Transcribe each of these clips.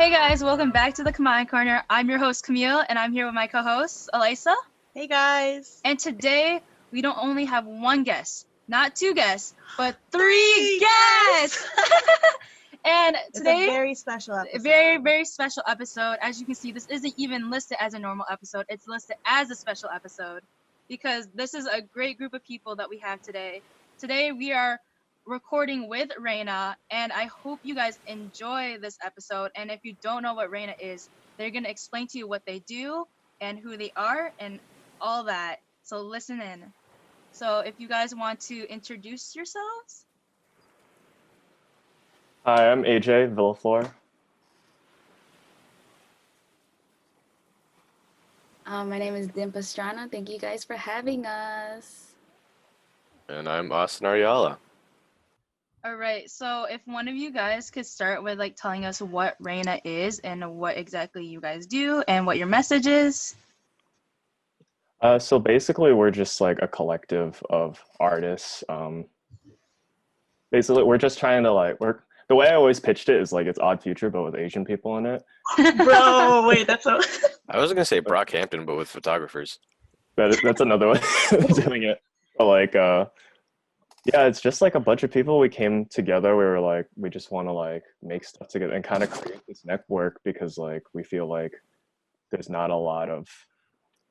Hey guys, welcome back to the Combined Corner. I'm your host Camille, and I'm here with my co-host Elisa. Hey guys. And today we don't only have one guest, not two guests, but three guests. And today, it's a very special episode. Very special episode. As you can see, this isn't even listed as a normal episode. It's listed as a special episode because this is a great group of people that we have today. Today we are recording with REINA, and I hope you guys enjoy this episode. And if you don't know what REINA is, they're going to explain to you what they do and who they are and all that. So listen in. So if you guys want to introduce yourselves. Hi, I'm AJ Villaflor. My name is Dim Pastrana. Thank you guys for having us. And I'm Austin Ariala. All right, so if one of you guys could start with like telling us what REINA is and what exactly you guys do and what your message is. So basically, we're just like a collective of artists. Basically, we're just trying to the way I always pitched it is like it's Odd Future, but with Asian people in it. Bro, wait, that's so... I was gonna say Brockhampton, but with photographers. That's another way of doing it. But yeah, it's just like a bunch of people. We came together. We were like, we just want to like make stuff together and kind of create this network because like we feel like there's not a lot of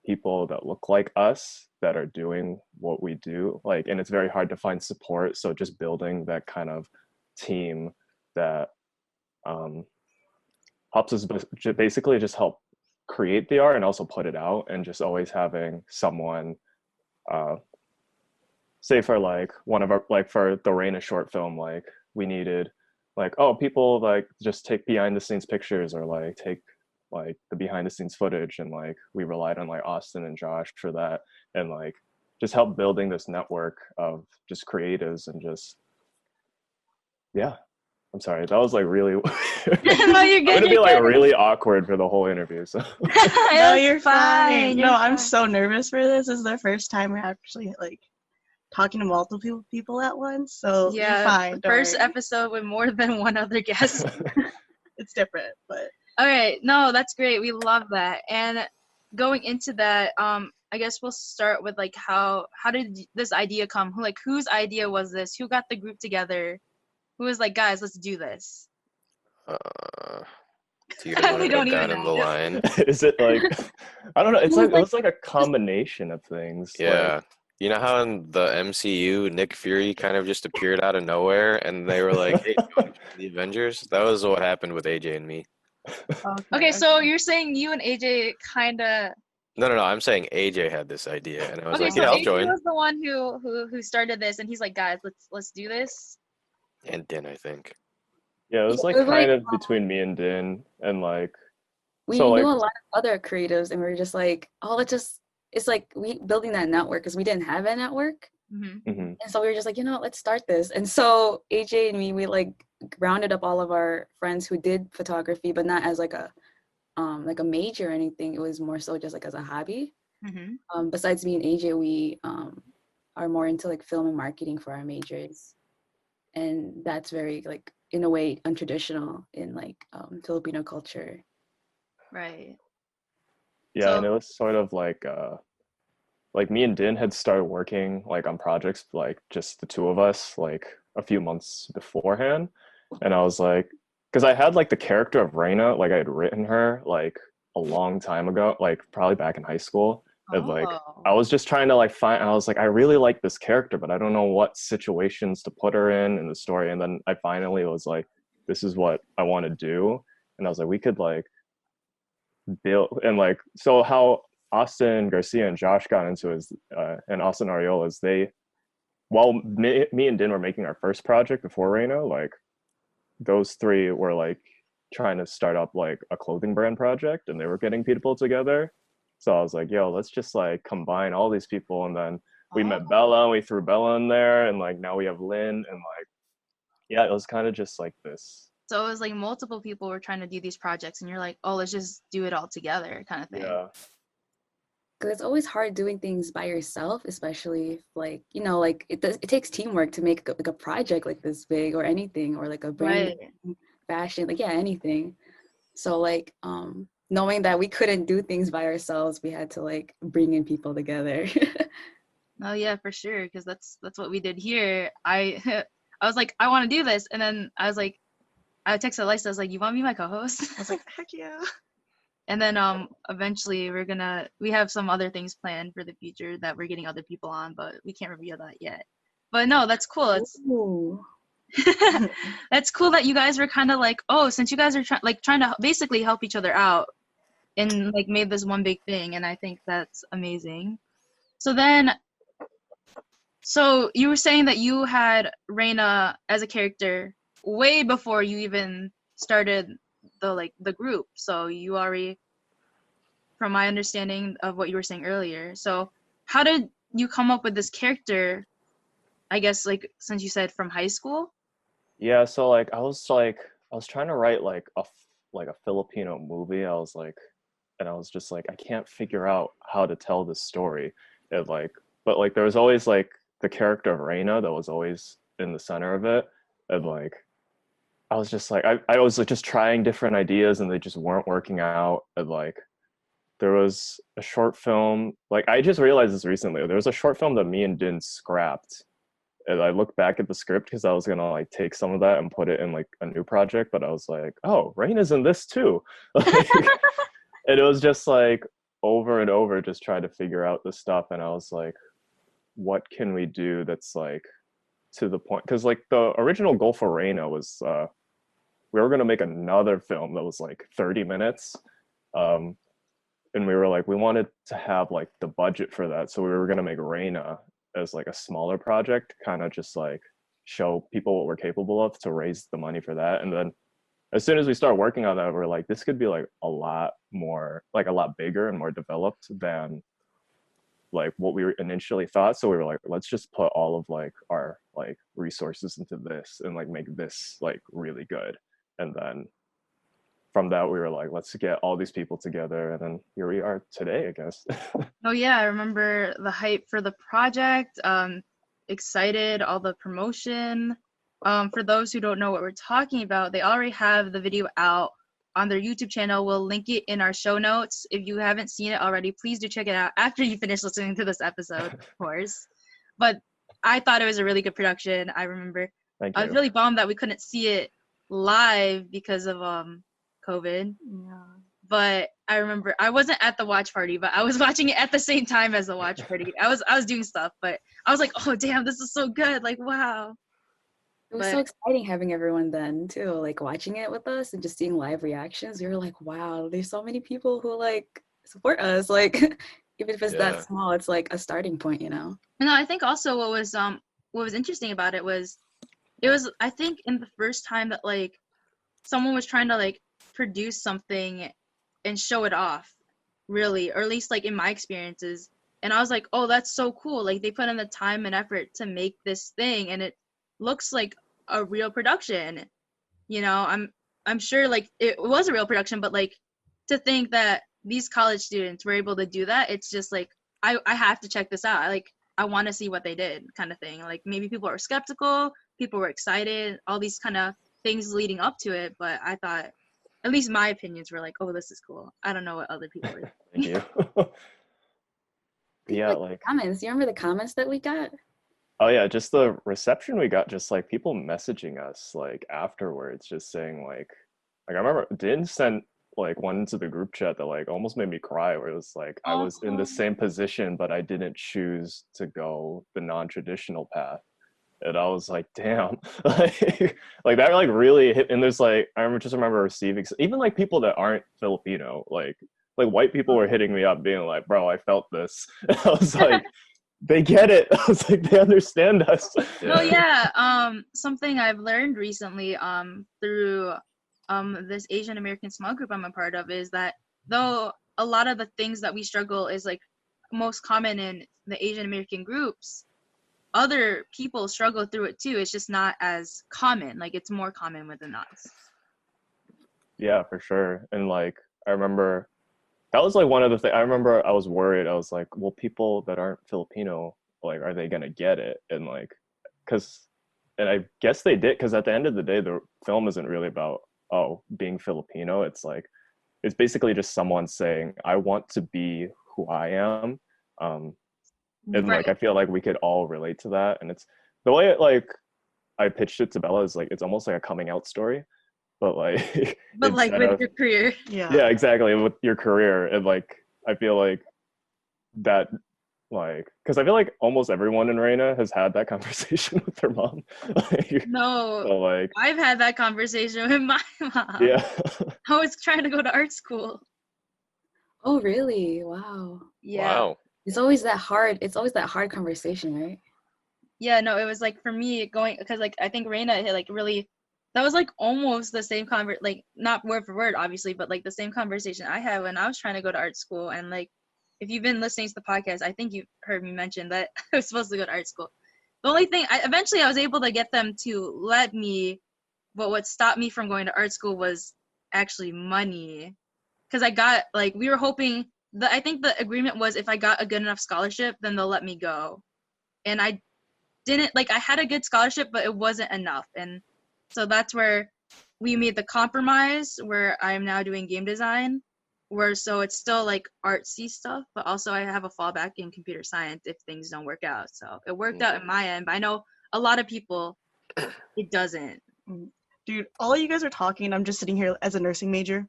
people that look like us that are doing what we do. And it's very hard to find support. So just building that kind of team that helps us basically just help create the art and also put it out, and just always having someone say for like one of our for the REINA short film, like we needed people like just take behind the scenes pictures or like take like the behind the scenes footage, and like we relied on like Austin and Josh for that, and like just help building this network of just creatives and just I'm sorry, that was like really No, you're good. I'm gonna be like really awkward for the whole interview, so No, you're fine. You're I'm fine. so nervous for this. This is the first time we're actually like talking to multiple people at once, so you're fine. Don't First worry. episode with more than one other guest. It's different, but All right, no, that's great. We love that. And going into that, I guess we'll start with like how did this idea come? Whose idea was this? Who got the group together? Who was like, guys, let's do this? Do you guys want We to don't go down even in the know. line? is it like I don't know, it's like it was like a combination of things. Yeah. You know how in the MCU, Nick Fury kind of just appeared out of nowhere, and they were like, "Hey, you want to join the Avengers?" That was what happened with AJ and me. Okay, so you're saying you and AJ kind of. No. I'm saying AJ had this idea, and I was Okay, like, so "Yeah, I'll AJ join." was the one who started this, and he's like, guys, let's do this. And Din, I think. Yeah, it was like It was kind like, of between me and Din, and like we so, knew like- a lot of other creatives, and we were just like, oh, it's like we building that network because we didn't have a network. Mm-hmm. mhm. And so we were just like, let's start this. And so AJ and me, we like rounded up all of our friends who did photography, but not as like a major or anything. It was more so just like as a hobby. Mm-hmm. Besides me and AJ, we are more into like film and marketing for our majors. And that's very like, in a way, untraditional in like Filipino culture. Right. Yeah, So- and it was sort of like me and Din had started working like on projects, like just the two of us, like a few months beforehand. And I was like, because I had like the character of REINA, like I had written her like a long time ago, like probably back in high school. And like I was just trying to like find, I was like, I really like this character, but I don't know what situations to put her in the story. And then I finally was like, this is what I want to do. And I was like, we could like build, and like, so how Austin Garcia and Josh got into is, and Austin Ariola is while me and Din were making our first project before REINA, like those three were like trying to start up like a clothing brand project, and they were getting people together. So I was like, yo, let's just like combine all these people. And then we met Bella, and we threw Bella in there, and like now we have Lynn, and like, yeah, it was kind of just like this. So it was like multiple people were trying to do these projects, and you're like, oh, let's just do it all together, kind of thing. Yeah. Because it's always hard doing things by yourself, especially if, like, like it takes teamwork to make like a project like this big or anything, or like a brand Right. fashion, like anything. So like knowing that we couldn't do things by ourselves, we had to like bring in people together. Oh yeah, for sure, because that's what we did here. I I was like, I want to do this, and then I was like, I texted Alyssa, I was like, you want to be my co-host? I was like, heck yeah. And then eventually we have some other things planned for the future that we're getting other people on, but we can't reveal that yet. But no, that's cool. It's Ooh. that's cool that you guys were kind of like, oh, since you guys are trying to basically help each other out and like made this one big thing, and I think that's amazing. So you were saying that you had Reina as a character way before you even started the group. So you already, from my understanding of what you were saying earlier. So how did you come up with this character? I guess like since you said from high school. Yeah, so like I was trying to write like a Filipino movie. I was like, and I was just like, I can't figure out how to tell this story. And like, but like there was always like the character of Reina that was always in the center of it. And like I was just like I was like just trying different ideas and they just weren't working out. And like there was a short film, like I just realized this recently. There was a short film that me and Din scrapped. And I looked back at the script because I was gonna like take some of that and put it in like a new project, but I was like, oh, Reina's in this too. Like, and it was just like over and over just trying to figure out the stuff. And I was like, what can we do that's like to the point? Because like the original goal for Reina was we were gonna make another film that was like 30 minutes. Um, and we were like, we wanted to have like the budget for that. So we were gonna make Reina as like a smaller project, kind of just like show people what we're capable of to raise the money for that. And then as soon as we start working on that, we're like, this could be like a lot more, like a lot bigger and more developed than like what we initially thought. So we were like, let's just put all of like our like resources into this and like make this like really good. And then from that we were like, let's get all these people together, and then here we are today, I guess. Oh yeah, I remember the hype for the project. Excited, all the promotion. For those who don't know what we're talking about, they already have the video out on their YouTube channel. We'll link it in our show notes. If you haven't seen it already, please do check it out after you finish listening to this episode, of course. But I thought it was a really good production. I remember Thank I you. was really bummed that we couldn't see it live because of COVID. Yeah. But I remember I wasn't at the watch party, but I was watching it at the same time as the watch party. I was doing stuff, but I was like, oh damn, this is so good. Like, wow. It was so exciting having everyone then too, like watching it with us and just seeing live reactions. We were like, wow, there's so many people who like support us. Like even if it's that small, it's like a starting point, you know? No, I think also what was interesting about it was I think in the first time that like someone was trying to like produce something and show it off, really, or at least like in my experiences. And I was like, oh, that's so cool. Like they put in the time and effort to make this thing and it looks like a real production. You know, I'm sure like it was a real production, but like to think that these college students were able to do that, it's just like I have to check this out. I want to see what they did, kind of thing. Like maybe people were skeptical, people were excited, all these kind of things leading up to it, but I thought, at least my opinions were like, oh, this is cool. I don't know what other people were. Thank you. Yeah, like comments. You remember the comments that we got? Oh yeah, just the reception we got, just like people messaging us like afterwards, just saying like I remember Din sent like one into the group chat that like almost made me cry, where it was like I was in the same position but I didn't choose to go the non-traditional path. And I was like, damn, like that like really hit. And there's like I remember receiving even like people that aren't Filipino, like white people were hitting me up being like, bro, I felt this. And I was like, they get it. I was like, they understand us. Oh yeah. Something I've learned recently through this Asian American small group I'm a part of is that though a lot of the things that we struggle is like most common in the Asian American groups, other people struggle through it too. It's just not as common. Like it's more common within us. Yeah, for sure. And like I remember that was like one of the things. I remember I was worried. I was like, well, people that aren't Filipino, like, are they gonna get it? And like, and I guess they did, because at the end of the day, the film isn't really about oh, being Filipino, it's like it's basically just someone saying, I want to be who I am. And Right. like I feel like we could all relate to that. And it's the way it, like I pitched it to Bella is like it's almost like a coming out story, but like But like with your career. Yeah, exactly, with your career. And like I feel like that, like, because I feel like almost everyone in REINA has had that conversation with their mom. Like, No, so like I've had that conversation with my mom. yeah. I was trying to go to art school. Oh, really? Wow. Yeah. Wow. It's always that hard conversation, right? Yeah, no, it was like for me going, because like I think REINA had like really, that was like almost the same like not word for word obviously, but like the same conversation I had when I was trying to go to art school. And like if you've been listening to the podcast, I think you've heard me mention that I was supposed to go to art school. The only thing eventually I was able to get them to let me, but what stopped me from going to art school was actually money. Because I got like, we were hoping that, I think the agreement was if I got a good enough scholarship, then they'll let me go. And I didn't, like, I had a good scholarship, but it wasn't enough. And so that's where we made the compromise, where I'm now doing game design, where so it's still like artsy stuff, but also I have a fallback in computer science if things don't work out. So it worked out in my end, but I know a lot of people it doesn't. Dude, all you guys are talking, I'm just sitting here as a nursing major.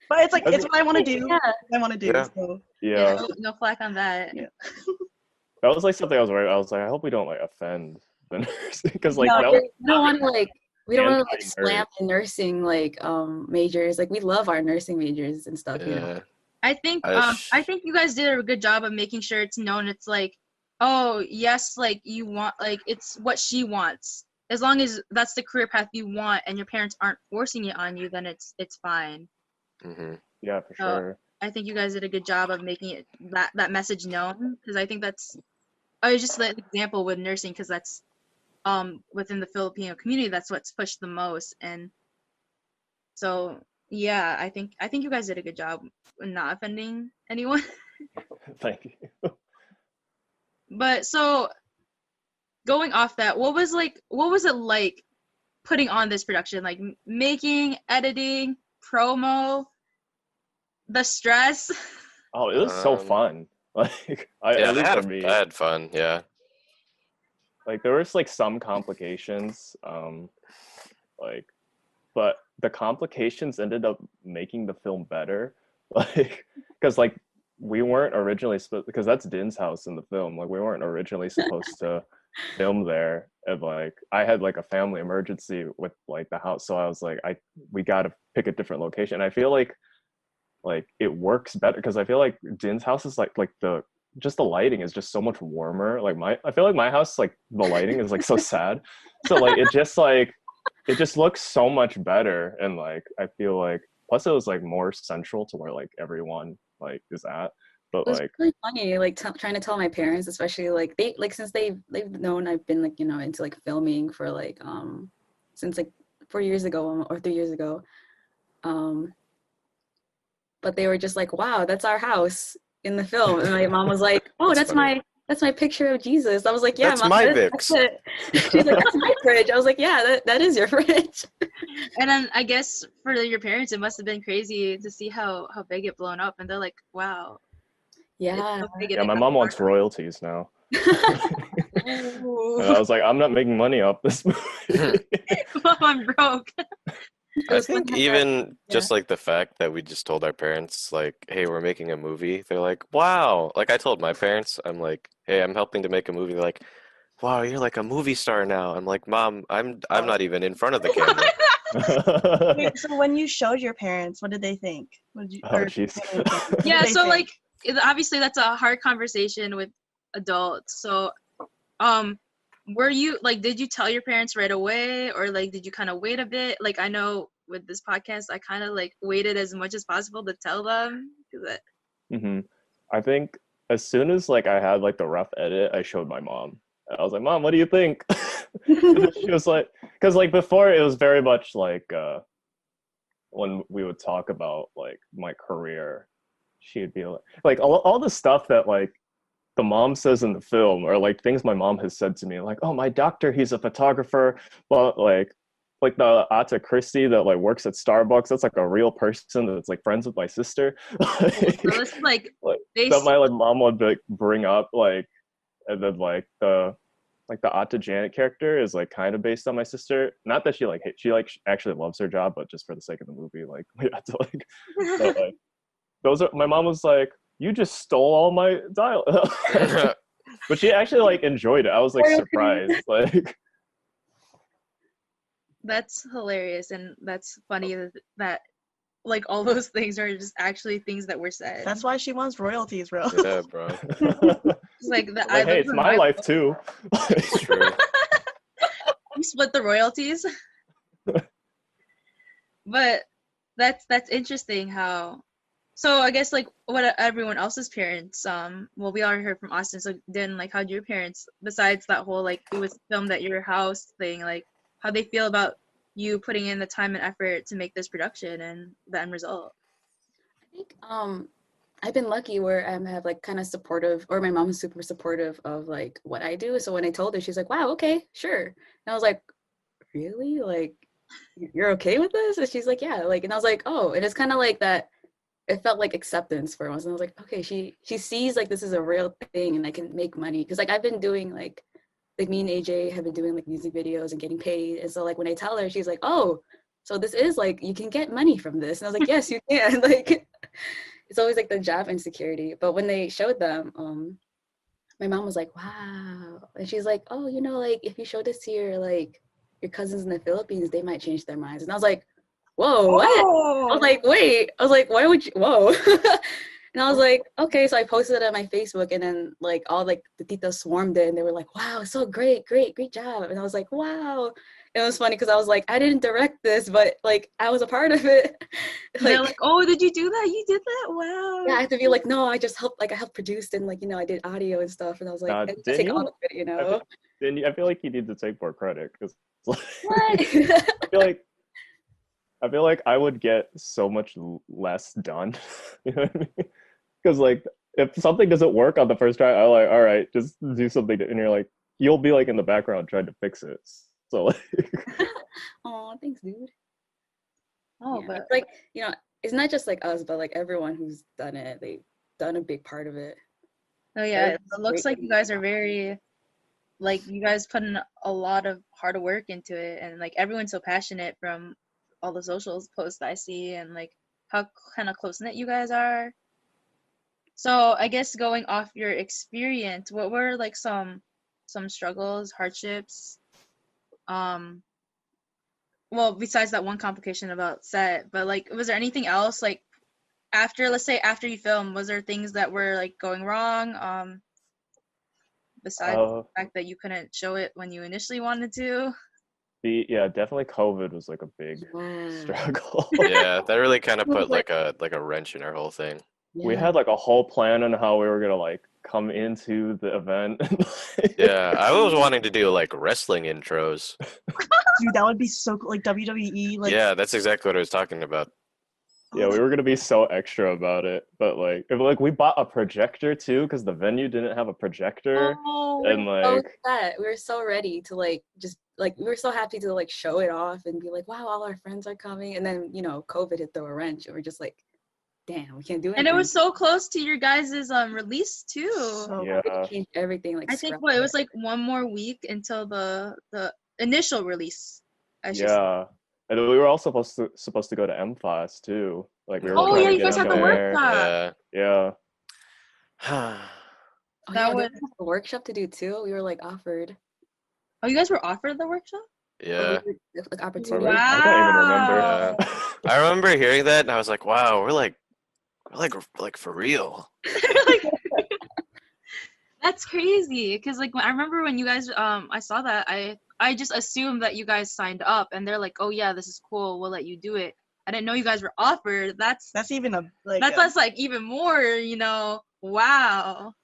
But it's like, it's what I want to do. Yeah. I want to do. Yeah. So. Yeah. No flack on that. Yeah. That was like something I was worried. I was like, I hope we don't like offend the nurse, because like No, that we was don't want to like anti-nerd. slam the nursing like majors. Like we love our nursing majors and stuff, you know. Yeah. I think you guys did a good job of making sure it's known. It's like, oh yes, like you want, like it's what she wants. As long as that's the career path you want and your parents aren't forcing it on you, then it's fine. Mm-hmm. Yeah, for sure. I think you guys did a good job of making it that message known, because I think that's, I was just like an example with nursing, because that's within the Filipino community, that's what's pushed the most. And so yeah, I think you guys did a good job in not offending anyone. Thank you. But so going off that, what was it like putting on this production, like making, editing, promo, the stress? Oh, it was so fun. Like Yeah, at least for me, I had fun. Yeah. like there was like some complications, like, but the complications ended up making the film better. Like, because like we weren't originally supposed, because that's Din's house in the film. Like we weren't originally supposed to film there, and like I had like a family emergency with like the house, so I was like, we got to pick a different location. I feel like it works better because I feel like Din's house is like the lighting is just so much warmer. Like I feel like my house, like the lighting is like so sad, so like it just looks so much better. And like I feel like plus it was like more central to where like everyone like is at. But it was like really funny, like trying to tell my parents, especially like they like since they've known I've been like, you know, into like filming for like since like 4 years ago or 3 years ago, but they were just like, wow, that's our house in the film. And my mom was like, oh, that's my picture of Jesus. I was like, yeah, That's Mom, my that's Vix. it. She's like, that's my fridge. I was like, yeah, that is your fridge. And then I guess for your parents, it must have been crazy to see how big it blown up, and they're like, wow. Yeah. yeah, my mom wants royalties now. And I was like, I'm not making money off this movie. Mom, I'm broke. I think even just like the fact that we just told our parents like, hey, we're making a movie, they're like, wow. Like I told my parents, I'm like, hey, I'm helping to make a movie. They're like, wow, you're like a movie star now. I'm like, Mom, I'm not even in front of the camera. Wait, so when you showed your parents, what did they think? What did you, Oh, jeez. Yeah, so like obviously that's a hard conversation with adults. So were you like, did you tell your parents right away, or like did you kind of wait a bit? Like I know with this podcast I kind of like waited as much as possible to tell them, I think as soon as like I had like the rough edit, I showed my mom. I was like, Mom, what do you think? She was like, because like before it was very much like when we would talk about like my career, she'd be like all the stuff that like the mom says in the film, or like things my mom has said to me, like, oh, my doctor, he's a photographer, but like like the Ata Christie that like works at Starbucks. That's like a real person that's like friends with my sister. So this is like that my like mom would like bring up, like, and then like the Ata Janet character is like kind of based on my sister. Not that she like she like actually loves her job, but just for the sake of the movie, like we had to like. But, like those are, my mom was like, you just stole all my dialogue. But she actually like enjoyed it. I was like surprised. Like that's hilarious, and that's funny that like all those things are just actually things that were said. That's why she wants royalties, bro. Yeah, bro. It's like hey, it's my life too. It's true. We split the royalties. But that's interesting how. So I guess like what everyone else's parents, well, we already heard from Austin. So then, like, how'd your parents, besides that whole like it was filmed at your house thing, like how they feel about you putting in the time and effort to make this production and the end result? I think I've been lucky where I have like kind of supportive, or my mom is super supportive of like what I do. So when I told her, she's like, "Wow, okay, sure." And I was like, "Really? Like, you're okay with this?" And she's like, "Yeah." Like, and I was like, "Oh," and it's kind of like that. It felt like acceptance for once, and I was like, "Okay, she sees like this is a real thing, and I can make money." Because like I've been doing like me and AJ have been doing like music videos and getting paid, and so like when I tell her, she's like, "Oh, so this is like you can get money from this," and I was like, "Yes, you can." Like, it's always like the job insecurity. But when they showed them, my mom was like, "Wow," and she's like, "Oh, you know, like if you show this to your cousins in the Philippines, they might change their minds." And I was like, "Whoa, what?" I was like, "Wait," I was like, "Why would you?" Whoa. And I was like, okay, so I posted it on my Facebook, and then like all like the titas swarmed in. They were like, "Wow, so great job." And I was like, "Wow." It was funny because I was like, I didn't direct this, but like I was a part of it. They're like, "Oh, did you do that? You did that? Wow." Yeah, I have to be like, "No, I just helped. Like I helped produce, and like, you know, I did audio and stuff." And I was like, I take all of it, you know. I feel like you need to take more credit because What? I feel like I would get so much less done. You know what I mean? Because like if something doesn't work on the first try, I'm like, all right, just do something, and you're like, you'll be like in the background trying to fix it. So like, Oh, thanks, dude. Oh, yeah, but it's like, you know, it's not just like us, but like everyone who's done it, they've done a big part of it. oh yeah, it looks like you guys are very, like you guys put in a lot of hard work into it, and like everyone's so passionate from all the socials posts I see, and like how kind of close knit you guys are. So I guess going off your experience, what were like some struggles, hardships? Um, well, besides that one complication about set, but like, was there anything else like after, let's say after you film, was there things that were like going wrong? Besides the fact that you couldn't show it when you initially wanted to? yeah, definitely COVID was like a big struggle. Yeah, that really kind of put like a wrench in our whole thing. Yeah. We had like a whole plan on how we were gonna like come into the event. Yeah, I was wanting to do like wrestling intros. Dude, that would be so cool. Like WWE. Like, Yeah, that's exactly what I was talking about. Yeah, we were gonna be so extra about it, but like, we bought a projector too because the venue didn't have a projector, and like, we were so ready to like just like we were so happy to like show it off and be like, "Wow, all our friends are coming," and then you know, COVID hit, throw a wrench, and we're just like, "Damn, we can't do anything." And it was so close to your guys' release too. So yeah, it changed everything. Like I think it was like one more week until the initial release. Yeah. And we were all supposed to go to MFAS too. Like we were oh trying yeah, to you get guys had the there. workshop. Yeah. That was a workshop to do too. We were like offered. Oh, you guys were offered the workshop? Yeah. Like opportunity. Wow. I don't even remember. I remember hearing that and I was like, wow, we're like for real. That's crazy. Because like I remember when you guys I saw that, I just assumed that you guys signed up and they're like, "Oh yeah, this is cool. We'll let you do it." I didn't know you guys were offered. That's even a like that's like even more, you know. Wow.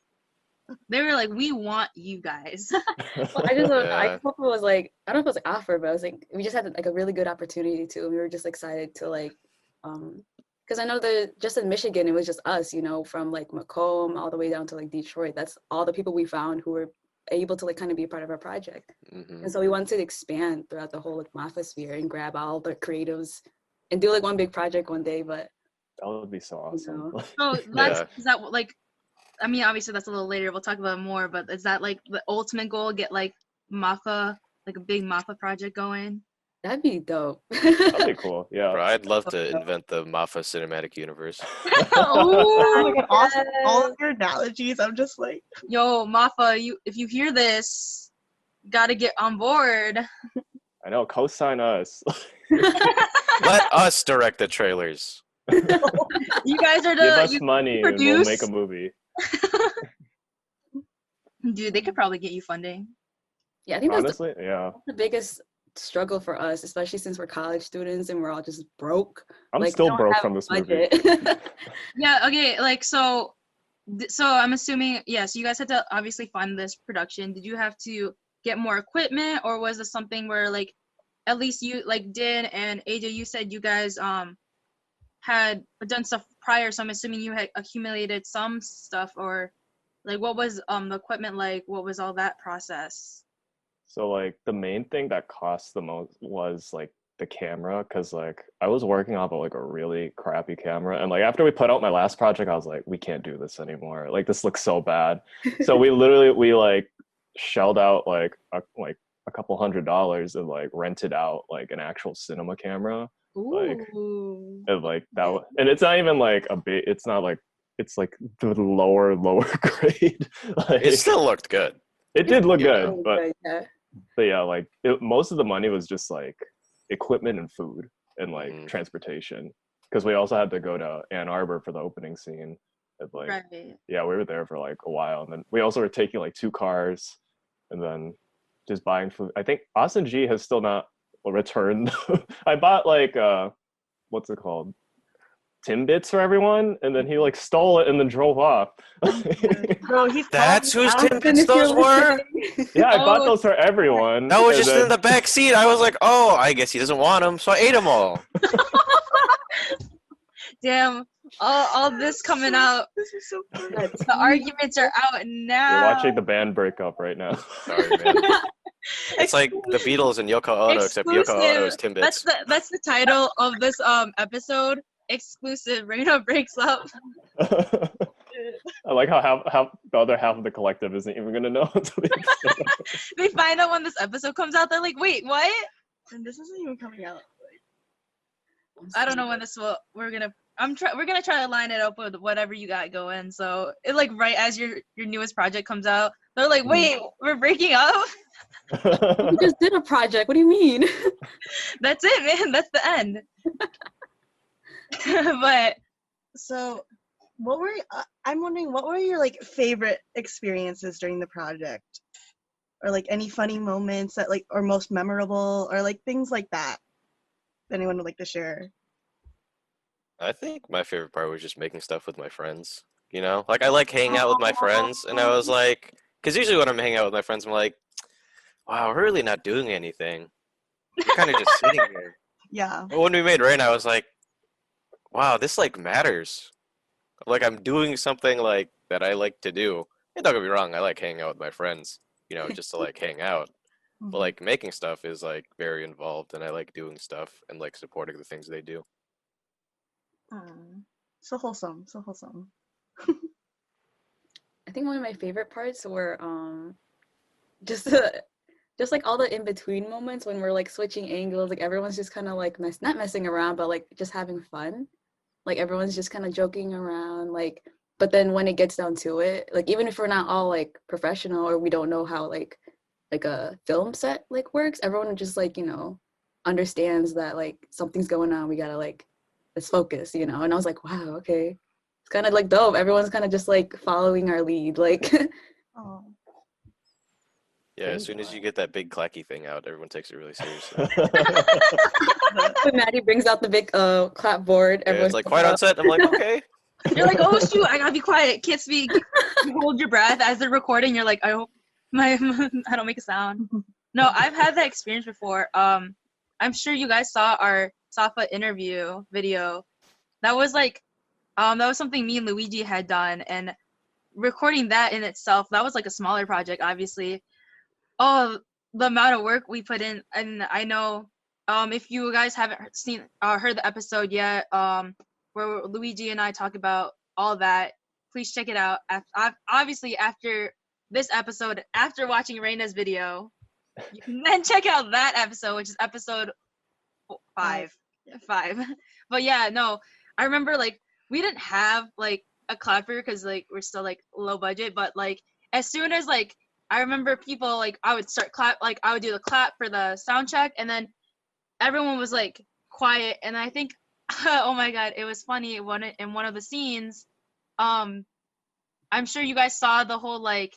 They were like, "We want you guys." Well, I just I hope it was like, I don't know if it was like offer, but I was like, we just had like a really good opportunity too. And we were just excited to like because I know that just in Michigan it was just us, you know, from like Macomb all the way down to like Detroit. That's all the people we found who were able to like kind of be a part of our project. And so we wanted to expand throughout the whole like Mafa sphere and grab all the creatives and do like one big project one day. But that would be so awesome. So is that like, I mean, obviously that's a little later, we'll talk about it more, but is that like the ultimate goal, get like Mafa, like a big Mafa project going? That'd be dope. That'd be cool. Yeah. Bro, I'd love to invent the Mafa cinematic universe. Oh my god, awesome. All of your analogies, I'm just like, yo, Mafa, if you hear this, gotta get on board. I know, co-sign us. Let us direct the trailers. You guys are give us money and we'll make a movie. Dude, they could probably get you funding. Yeah, I think honestly, that's the biggest struggle for us, especially since we're college students and we're all just broke. I'm like, still broke from this movie. Yeah, okay, like so I'm assuming, so you guys had to obviously fund this production. Did you have to get more equipment, or was this something where like at least you, like Din and AJ, you said you guys had done stuff prior, so I'm assuming you had accumulated some stuff, or like what was the equipment like? What was all that process? So like the main thing that cost the most was like the camera, because like I was working off of like a really crappy camera, and like after we put out my last project, I was like, we can't do this anymore. Like this looks so bad. So we like shelled out like a couple $100 and like rented out like an actual cinema camera. Like and like that and it's not even like a bit, it's not like, it's like the lower grade. Like, it still looked good. It did look good, really but good, yeah. But yeah, like most of the money was just like equipment and food and like transportation, because we also had to go to Ann Arbor for the opening scene. And, like, yeah, we were there for like a while, and then we also were taking like 2 cars, and then just buying food. I think Austin G has still not returned. I bought like what's it called? Timbits for everyone, and then he like stole it and then drove off. Bro, that's whose Timbits those were? Yeah, I bought those for everyone. That was just in the back seat. I was like, oh, I guess he doesn't want them, so I ate them all. Damn, all this coming out. This is so funny. The arguments are out now. We're watching the band break up right now. Sorry, man. It's like the Beatles and Yoko Ono, except Yoko Ono's Timbits. That's the title of this episode. Exclusive. REINA breaks up. I like how the other half of the collective isn't even gonna know until they find out when this episode comes out. They're like, "Wait, what?" And this isn't even coming out. I don't know when this will. We're gonna try to line it up with whatever you got going. So it like right as your newest project comes out, they're like, "Wait, we're breaking up." We just did a project. What do you mean? That's it, man. That's the end. But so I'm wondering, what were your like favorite experiences during the project, or like any funny moments that like, or most memorable, or like things like that, if anyone would like to share? I think my favorite part was just making stuff with my friends, you know, like I like hanging out with my friends, and I was like, because usually when I'm hanging out with my friends, I'm like, wow, we're really not doing anything, we're kind of just sitting here. Yeah, but when we made Rain, I was like, wow, this like matters. Like I'm doing something like that I like to do. And don't get me wrong, I like hanging out with my friends, you know, just to like hang out. But like making stuff is like very involved, and I like doing stuff and like supporting the things they do. So wholesome, so wholesome. I think one of my favorite parts were just like all the in-between moments when we're like switching angles, like everyone's just kind of like not messing around, but like just having fun. Like everyone's just kind of joking around, like, but then when it gets down to it, like even if we're not all like professional or we don't know how like a film set like works, everyone just like, you know, understands that like something's going on, we gotta like, let's focus, you know. And I was like, wow, okay, it's kind of like dope. Everyone's kind of just like following our lead, like. Oh. Yeah, as soon as you get that big clacky thing out, everyone takes it really seriously. When Maddie brings out the big clapboard, everyone's like, quiet on set. I'm like, okay. You're like, oh shoot, I gotta be quiet, can't speak. You hold your breath as they're recording. You're like, I hope I don't make a sound. No, I've had that experience before. I'm sure you guys saw our Safa interview video. That was like, that was something me and Luigi had done, and recording that in itself, that was like a smaller project, obviously. Oh, the amount of work we put in, and I know, if you guys haven't heard the episode yet, where Luigi and I talk about all that, please check it out. Obviously, after this episode, after watching Reina's video, you can then check out that episode, which is episode 5. But yeah, no, I remember like we didn't have like a clapper because like we're still like low budget, but like as soon as like I remember people like I would start clap, like I would do the clap for the sound check, and then everyone was like quiet, and I think oh my god, it was funny in one of the scenes. I'm sure you guys saw the whole like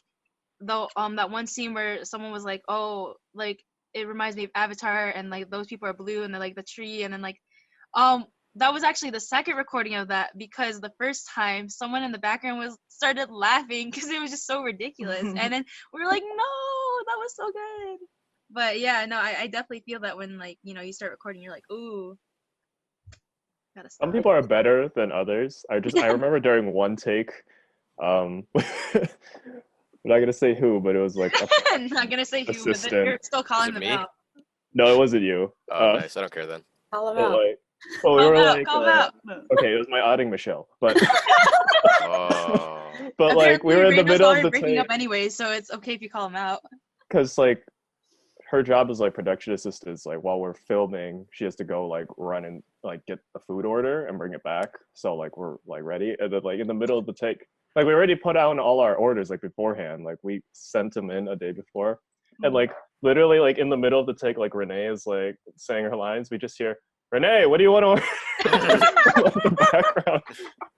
that one scene where someone was like, oh, like it reminds me of Avatar, and like those people are blue, and they're like the tree, and then like that was actually the second recording of that, because the first time someone in the background started laughing because it was just so ridiculous, and then we were like, no, that was so good. But yeah, no, I definitely feel that when like you start recording, you're like, ooh, gotta stop. Some people are better than others. I remember during one take, I'm not gonna say who, but it was like I'm not gonna say who, assistant. but you're still calling them me? out. No, it wasn't you. Oh, nice. I don't care then. Call him But out. like, well, we were like, Call them out. okay, it was my outing, Michelle, but Oh. but like we were in the Reina's middle of already the breaking take up anyway, so it's okay if you call them out. because like her job is like production assistants. Like while we're filming, she has to go like run and like get the food order and bring it back. So like we're like ready, and then like in the middle of the take, like we already put out all our orders like beforehand. Like we sent them in a day before, and like literally like in the middle of the take, like Renee is like saying her lines. We just hear, Renee, what do you want to order? In the background,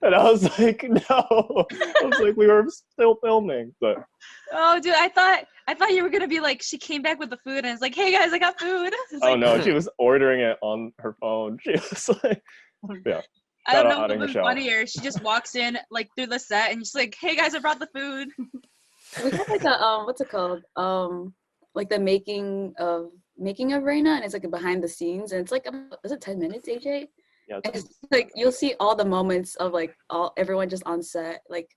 and I was like, no. I was like, we were still filming, but Oh, dude, I thought you were gonna be like, she came back with the food and it's like, hey guys, I got food. oh no, she was ordering it on her phone. She was like, yeah. I don't know Shout out what was Michelle. funnier. She just walks in like through the set and she's like, hey guys, I brought the food. We have like a what's it called? Like the making of REINA, and it's like a behind the scenes, and it's like is it 10 minutes, AJ? Yeah, And it's like you'll see all the moments of like everyone just on set. Like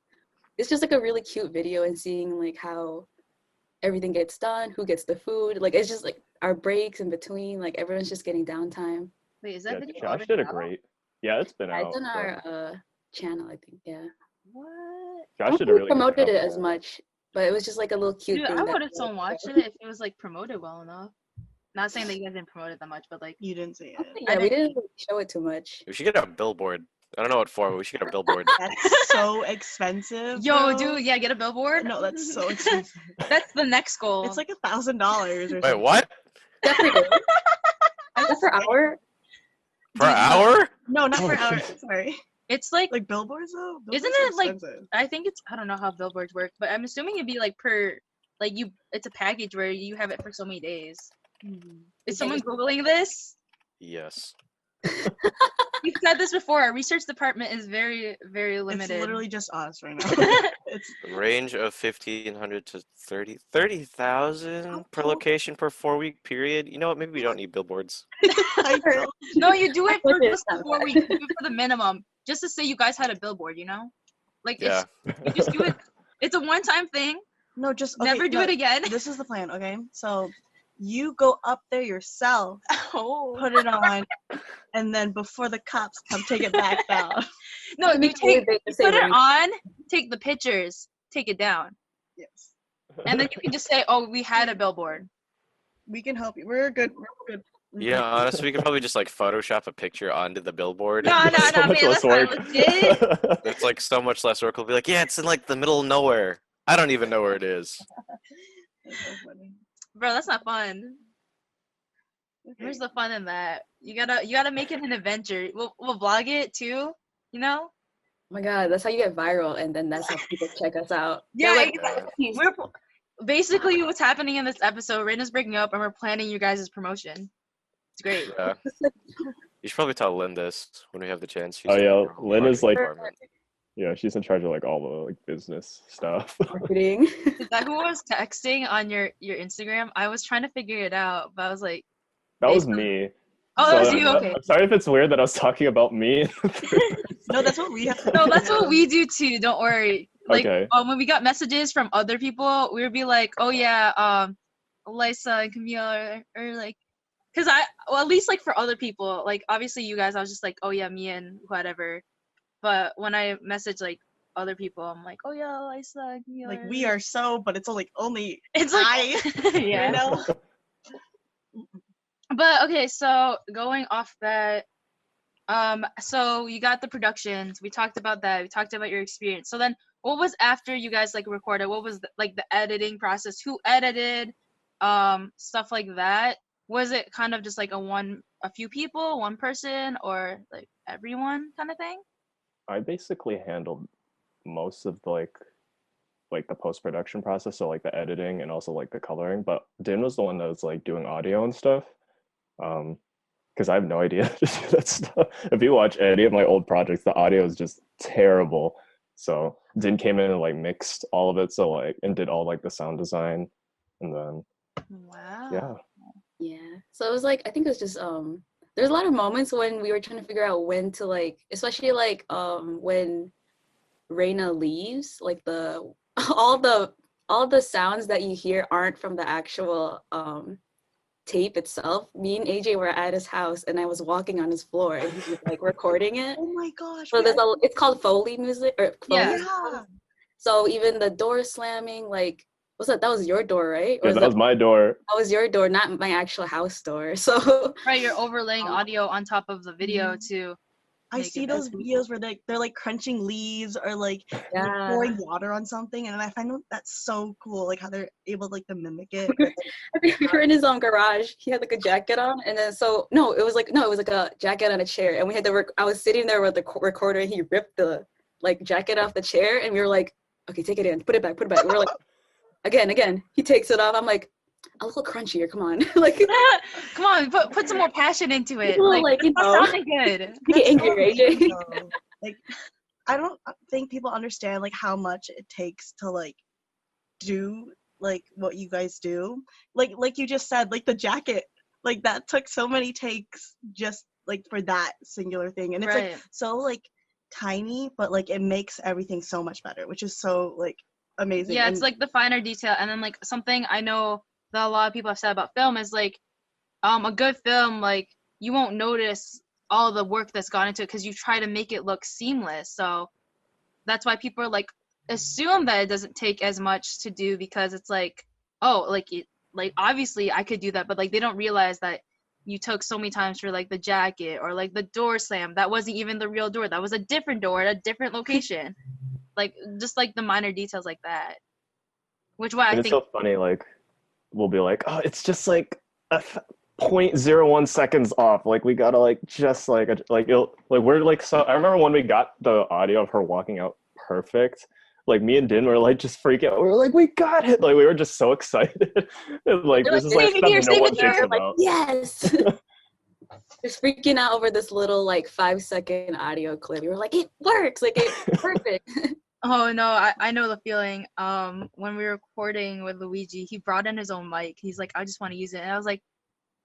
it's just like a really cute video, and seeing like how everything gets done, who gets the food. Like it's just like our breaks in between, like everyone's just getting downtime. Wait, is that video Josh already did a out? great. Yeah, it's been out. It's on our channel, I think. Yeah. What? I Josh don't did think a we really good promoted job. it as much, but it was just like a little cute Dude, thing. I that would have so watched it if it was like promoted well enough. Not saying that you guys didn't promote it that much, but like You didn't see it. Yeah, we didn't really show it too much. We should get a billboard. I don't know what for, but we should get a billboard. That's so expensive. yo, bro. dude, yeah, get a billboard. No, that's so expensive. That's the next goal. It's like $1,000 or Wait, something. what? Definitely. Per hour? Per hour? No, not Oh, per hour. jeez. Sorry. It's like Like billboards though? Isn't Billboards are it, like, expensive. I think it's, I don't know how billboards work, but I'm assuming it'd be like per, like it's a package where you have it for so many days. Is someone Googling this? Yes. We've said this before. Our research department is very, very limited. It's literally just us right now. It's Range of 1,500 to 30,000 per location per 4-week period. You know what? Maybe we don't need billboards. I don't- No, you do it for It's just not 4 weeks. You do it for the minimum, just to say you guys had a billboard. Like Yeah. you just do it. It's a one-time thing. No, just okay, Never do no, it again. This is the plan, okay? So you go up there yourself, Oh. put it on, and then before the cops come, take it back down. No, you Make take, it you say put it range. on, take the pictures, take it down, Yes. and then you can just say, "Oh, we had a billboard." We can help you. We're good. We're good. Yeah, honestly, we could probably just like Photoshop a picture onto the billboard. No, no, So no, much man, less that's not work. legit. It's like so much less work. We'll be like, yeah, it's in like the middle of nowhere. I don't even know where it is. That's so funny. Bro, that's not fun. Where's the fun in that? You gotta make it an adventure. We'll vlog it too. Oh my god, that's how you get viral, and then that's how people check us out. Yeah, They're like, exactly. We're basically what's happening in this episode. Raina's breaking up, and we're planning you guys' promotion. It's great. Yeah. You should probably tell Lynn this when we have the chance. She's Oh, in yeah, our Lynn is, marketing like- department. Yeah, she's in charge of like all the like business stuff. marketing. Is that who was texting on your Instagram? I was trying to figure it out, but I was like, That was me. oh, that was So, you. Okay. I'm sorry if it's weird that I was talking about me. No, that's what we have. No, that's what we do too. Don't worry. like Okay. when we got messages from other people, we would be like, oh yeah, Lisa and Camille or like, cause at least like for other people, like obviously you guys, I was just like, oh yeah, me and whatever. But when I message like other people, I'm like, oh yeah, Lisa and Camille. Like we are so, but it's only It's like you know. But okay, so going off that, so you got the productions. We talked about that. We talked about your experience. So then, what was after you guys like recorded? What was like the editing process? Who edited? Stuff like that. Was it kind of just like a few people, one person, or like everyone kind of thing? I basically handled most of like the post-production process, so like the editing and also like the coloring, but Din was the one that was like doing audio and stuff. Because I have no idea how to do that stuff. If you watch any of my old projects, the audio is just terrible. So Din came in and like mixed all of it, so like and did all like the sound design, and then Wow. Yeah. So it was like, I think it was just there's a lot of moments when we were trying to figure out when to like, especially like when REINA leaves, like the all the sounds that you hear aren't from the actual tape itself. Me and AJ were at his house and I was walking on his floor and he was like recording it. Oh my gosh. So it's called Foley music or Foley. Yeah. So even the door slamming, like, what's that? That was your door, right? yeah, that was my door. That was your door, not my actual house door. So Right, you're overlaying audio on top of the video to. I see those videos where they're like crunching leaves or like pouring water on something, and I find that's so cool, like how they're able to mimic it. I think we were in his own garage. He had like a jacket on, and then it was like a jacket on a chair, and we had to I was sitting there with the recorder, and he ripped the like jacket off the chair, and we were like, okay, take it in, put it back. We were like, again. He takes it off. I'm like, a little crunchier, come on. Like, come on, put some more passion into it. Like you know, sounding good. You get angry, AJ. Like, I don't think people understand like how much it takes to like do like what you guys do. Like you just said, like the jacket, like that took so many takes just like for that singular thing, and it's like so like tiny, but like it makes everything so much better, which is so like amazing. Yeah, it's like the finer detail, and then like something I know that a lot of people have said about film is like a good film, like you won't notice all the work that's gone into it because you try to make it look seamless. So that's why people are like assume that it doesn't take as much to do, because it's like, oh, like it, like obviously I could do that, but like they don't realize that you took so many times for like the jacket or like the door slam. That wasn't even the real door. That was a different door at a different location. Like just like the minor details like that. Which why I think it's so funny, like we'll be like, oh, it's just like a 0.01 seconds off. Like we gotta like just like we're like, so I remember when we got the audio of her walking out perfect, like me and Din were like just freaking out. We were like, we got it. Like we were just so excited. Like this is like stuff no one thinks about. Like, yes. Just freaking out over this little like 5-second audio clip. We were like, it works, like it's perfect. Oh no, I know the feeling. When we were recording with Luigi, he brought in his own mic. He's like, I just want to use it. And I was like,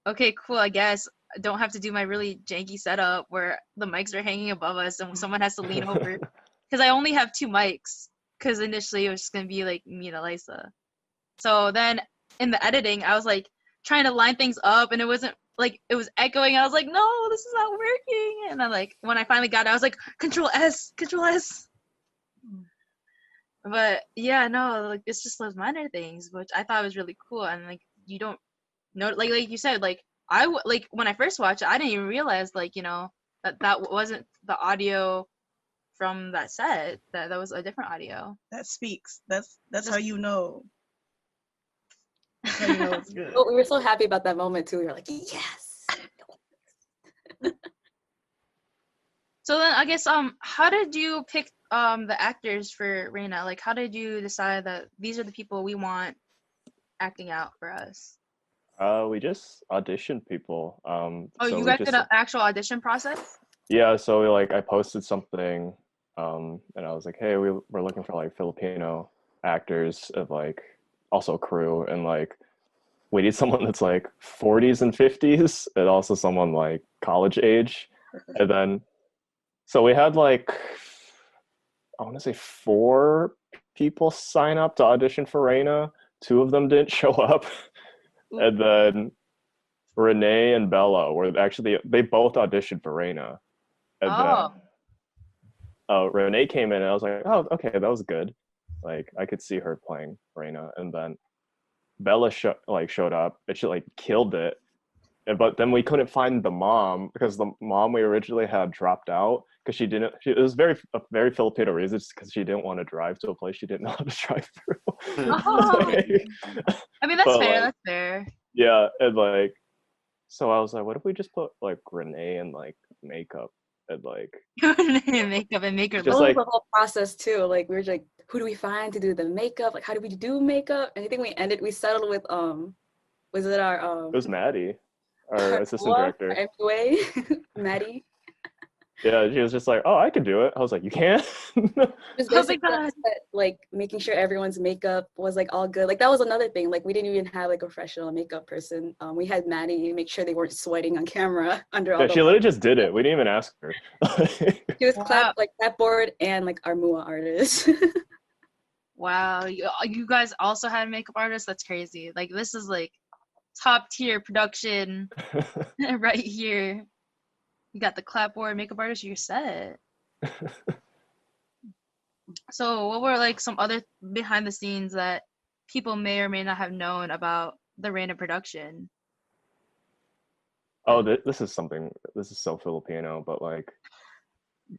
okay, cool, I guess. I don't have to do my really janky setup where the mics are hanging above us and someone has to lean over. Because I only have 2 mics. Because initially it was just going to be like me and Elisa. So then in the editing, I was like trying to line things up and it wasn't like, it was echoing. I was like, no, this is not working. And then like, when I finally got it, I was like, Control S. But yeah, no, like it's just those minor things, which I thought was really cool. And like you don't know, like you said, like like when I first watched it, I didn't even realize like, you know, that wasn't the audio from that set. That was a different audio. That speaks. That's how you know. That's how you know it's good. Well, we were so happy about that moment too. We were like, yes. So then I guess how did you pick the actors for REINA? Like how did you decide that these are the people we want acting out for us? We just auditioned people. Oh, so you guys did an actual audition process? Yeah, so I posted something, and I was like, hey, we're looking for like Filipino actors of like also crew, and like we need someone that's like 40s and 50s, and also someone like college age. And then so we had like, I want to say 4 people sign up to audition for Reina. 2 of them didn't show up. And then Renee and Bella were actually, they both auditioned for Reina. And then Renee came in and I was like, oh, okay, that was good. Like, I could see her playing Reina. And then Bella showed up and she like killed it. But then we couldn't find the mom because the mom we originally had dropped out because it was a very Filipino reason, just because she didn't want to drive to a place she didn't know how to drive through. I mean, that's fair. That's fair. Yeah, and like, so I was like, what if we just put like Renee in like makeup and like makeup and make her just like the whole process too. Like we were like, who do we find to do the makeup? Like, how do we do makeup? And I think we settled with was it our it was Maddie, our assistant director. Anyway, Maddie. Yeah, she was just like, oh, I can do it. I was like, you can? Like making sure everyone's makeup was like all good. Like that was another thing. Like we didn't even have like a professional makeup person. We had Maddie make sure they weren't sweating on camera under all. Yeah, she literally just did it. We didn't even ask her. She was clapboard and like our MUA artist. Wow, you guys also had makeup artists? That's crazy. Like this is like top tier production right here. You got the clapboard, makeup artist, you're set. So what were like some other behind the scenes that people may or may not have known about the REINA production? Oh, this is so Filipino, but like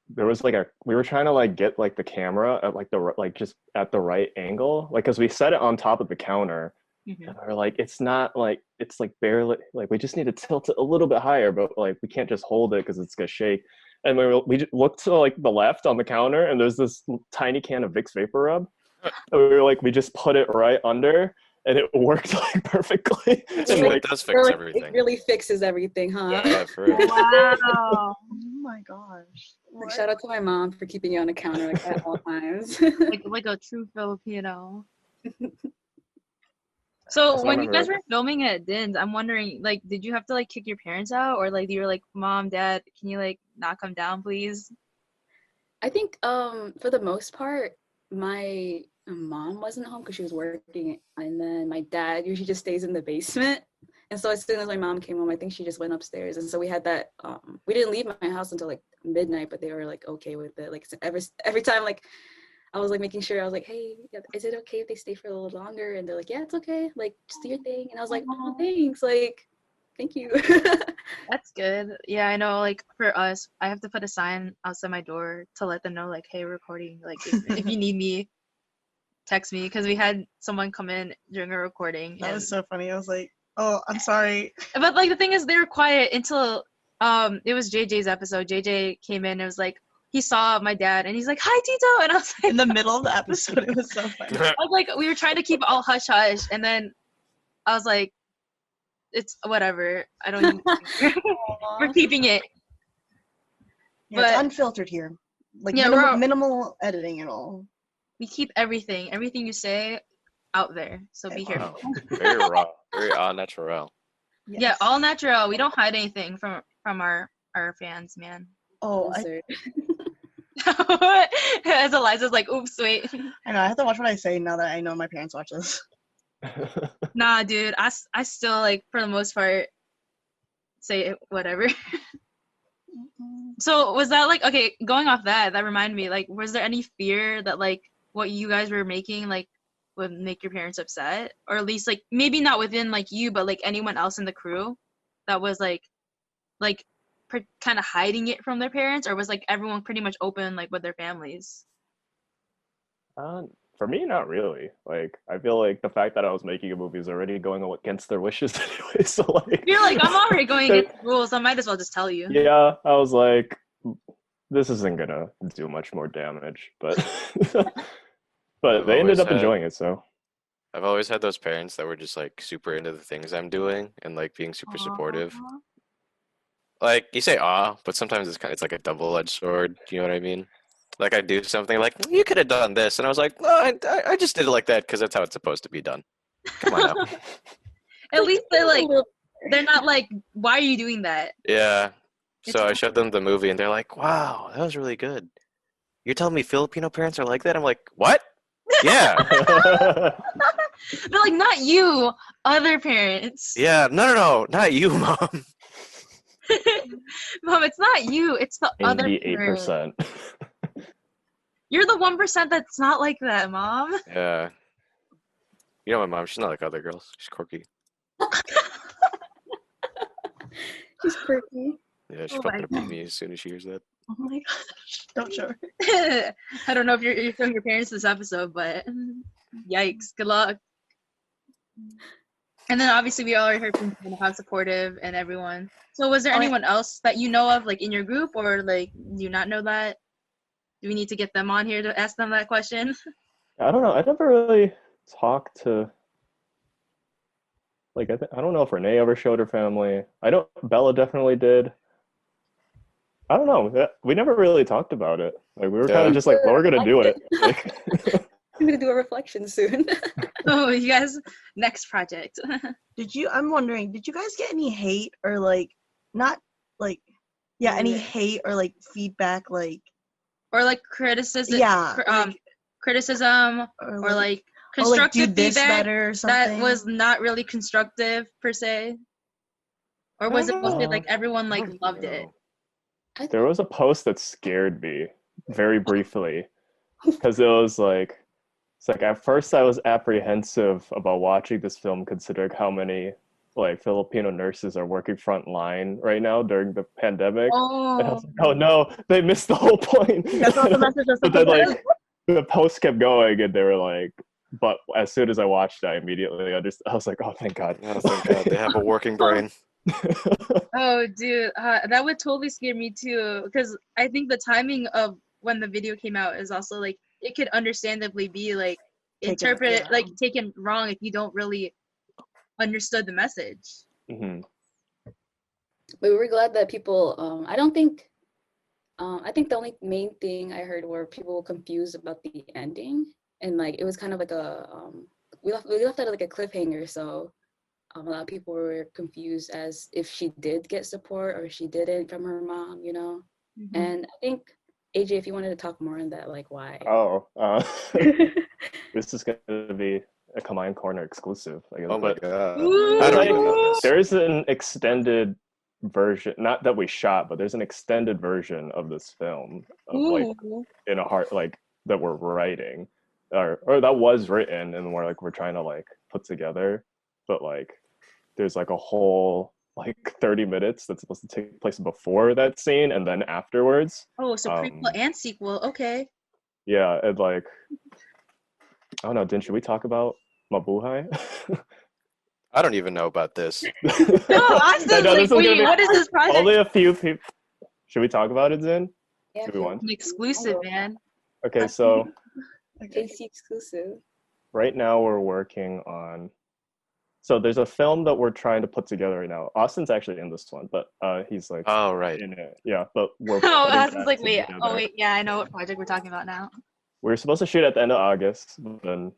there was like we were trying to like get like the camera at like just at the right angle, like because we set it on top of the counter. Mm-hmm. And we're like, it's not like, it's like barely, like we just need to tilt it a little bit higher, but like we can't just hold it because it's gonna shake. And we just looked to like the left on the counter and there's this tiny can of Vicks Vapor Rub. And we were like, we just put it right under and it worked like perfectly. And like, it does fix everything. It really fixes everything, huh? Yeah, for real. Wow. Oh my gosh. Like, shout out to my mom for keeping it on the counter like at all times. like a true Filipino. So when you guys were filming at Din's, I'm wondering, like, did you have to like kick your parents out, or like you were like, Mom, Dad, can you like not come down, please? I think for the most part, my mom wasn't home because she was working, and then my dad usually just stays in the basement. And so as soon as my mom came home, I think she just went upstairs. And so we had that. We didn't leave my house until like midnight, but they were like okay with it. Like every time, like. I was like making sure, I was like, hey, is it okay if they stay for a little longer? And they're like, yeah, it's okay. Like, just do your thing. And I was like, oh, thanks. Like, thank you. That's good. Yeah, I know, like, for us, I have to put a sign outside my door to let them know, like, hey, we're recording. Like, if you need me, text me. Because we had someone come in during a recording. That was so funny. I was like, oh, I'm sorry. But, like, the thing is, they were quiet until it was JJ's episode. JJ came in and was like, he saw my dad and he's like, hi, Tito. And I was like, in the middle of the episode, it was so funny. I was like, we were trying to keep all hush hush. And then I was like, it's whatever. I don't even we're keeping it. Yeah, but it's unfiltered here. Like minimal editing and all. We keep everything you say out there. So be careful. Very raw. Very all natural. Yes. Yeah, all natural. We don't hide anything from our fans, man. Oh, as Eliza's like, oops, wait. I know, I have to watch what I say now that I know my parents watch this. Nah, dude, I still, like, for the most part, say whatever. So, was that, like, okay, going off that reminded me, like, was there any fear that, like, what you guys were making, like, would make your parents upset? Or at least, like, maybe not within, like, you, but, like, anyone else in the crew that was, like, kind of hiding it from their parents, or was like everyone pretty much open like with their families? For me, not really. Like, I feel like the fact that I was making a movie is already going against their wishes anyway. So like, you're like, I'm already going against the rules. I might as well just tell you. Yeah, I was like, this isn't gonna do much more damage, but but they ended up enjoying it. So I've always had those parents that were just like super into the things I'm doing and like being super supportive. Like, you say but sometimes it's like a double-edged sword. You know what I mean? Like, I do something like, you could have done this. And I was like, well, I just did it like that because that's how it's supposed to be done. Come on now. At least they're not like, why are you doing that? Yeah. So I showed them the movie and they're like, wow, that was really good. You're telling me Filipino parents are like that? I'm like, what? Yeah. But like not you, other parents. Yeah. No, not you, Mom. Mom, it's not you, it's the other parent. 98%. You're the 1% that's not like that, Mom. Yeah. You know my mom, she's not like other girls. She's quirky. She's quirky. Yeah, she's Oh probably my gonna beat me as soon as she hears that. Oh my gosh. Don't show her. I don't know if you're showing your parents this episode, but yikes, good luck. And then obviously we already heard from Jen how supportive and everyone. So was there anyone else that you know of, like in your group, or like do you not know that? Do we need to get them on here to ask them that question? I don't know. I never really talked to, like, I don't know if Renee ever showed her family. I know Bella definitely did. I don't know. We never really talked about it. Like, we were kind of just like, well, we're gonna do it. Like, I'm gonna do a reflection soon. Oh, you guys, next project. I'm wondering, did you guys get any hate or like, not like, yeah, any hate or like feedback, like, or like criticism? yeah, Criticism or like constructive do this feedback better or something? that was not really constructive per se, or was it mostly like everyone like loved it? there was a post that scared me very briefly because it was like, it's like at first I was apprehensive about watching this film, considering how many like Filipino nurses are working front line right now during the pandemic. And I was like, oh no, they missed the whole point. That's what the message was. But then like the post kept going and they were like, but as soon as I watched it, I immediately understood. I was like, oh, thank God. Oh, thank God. They have a working brain. Oh, dude, that would totally scare me too, because I think the timing of when the video came out is also like, it could understandably be like interpreted, like taken wrong if you don't really understood the message. Mm-hmm. But we were glad that people, I think the only main thing I heard were people confused about the ending. And like, it was kind of like we left it like a cliffhanger. So a lot of people were confused as if she did get support or she didn't from her mom, you know? Mm-hmm. And I think, AJ, if you wanted to talk more on that, like why? Oh, this is going to be a Combined Corner exclusive, I guess. Oh my God. Ooh. I don't even know this. There's an extended version, not that we shot, but there's an extended version of this film of like in a heart, like that we're writing or that was written and we're trying to like put together, but like there's like a whole like 30 minutes that's supposed to take place before that scene and then afterwards. Oh, so prequel and sequel. Okay. Yeah, and like I don't know, should we talk about Mabuhay? I don't even know about this. No, Austin's like, wait, what is this project? Only a few people. Should we talk about it, Zin? Yeah, Do we want? An exclusive, man. Okay, so AC exclusive. right now we're working on. So there's a film that we're trying to put together right now. Austin's actually in this one, but he's like. Oh right. In it. Yeah, but we're. Oh, Austin's like, wait. Together. Oh wait, yeah, I know what project we're talking about now. We were supposed to shoot at the end of August, but then,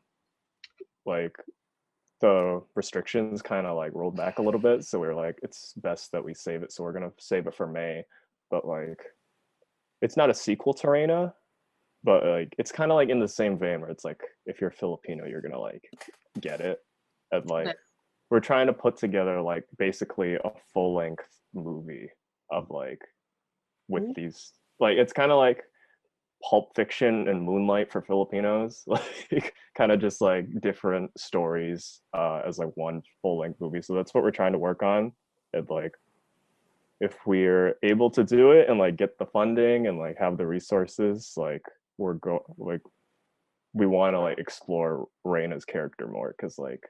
like, the restrictions kind of like rolled back a little bit, so we were like, it's best that we save it. So we're gonna save it for May, but like, it's not a sequel to REINA, but like, it's kind of like in the same vein where it's like, if you're Filipino, you're gonna like get it, and like, we're trying to put together like basically a full length movie of like, with these like, it's kind of like Pulp Fiction and Moonlight for Filipinos, like kind of just like different stories as like one full-length movie. So that's what we're trying to work on. And like, if we're able to do it and like get the funding and like have the resources, like we want to like explore Reina's character more, because like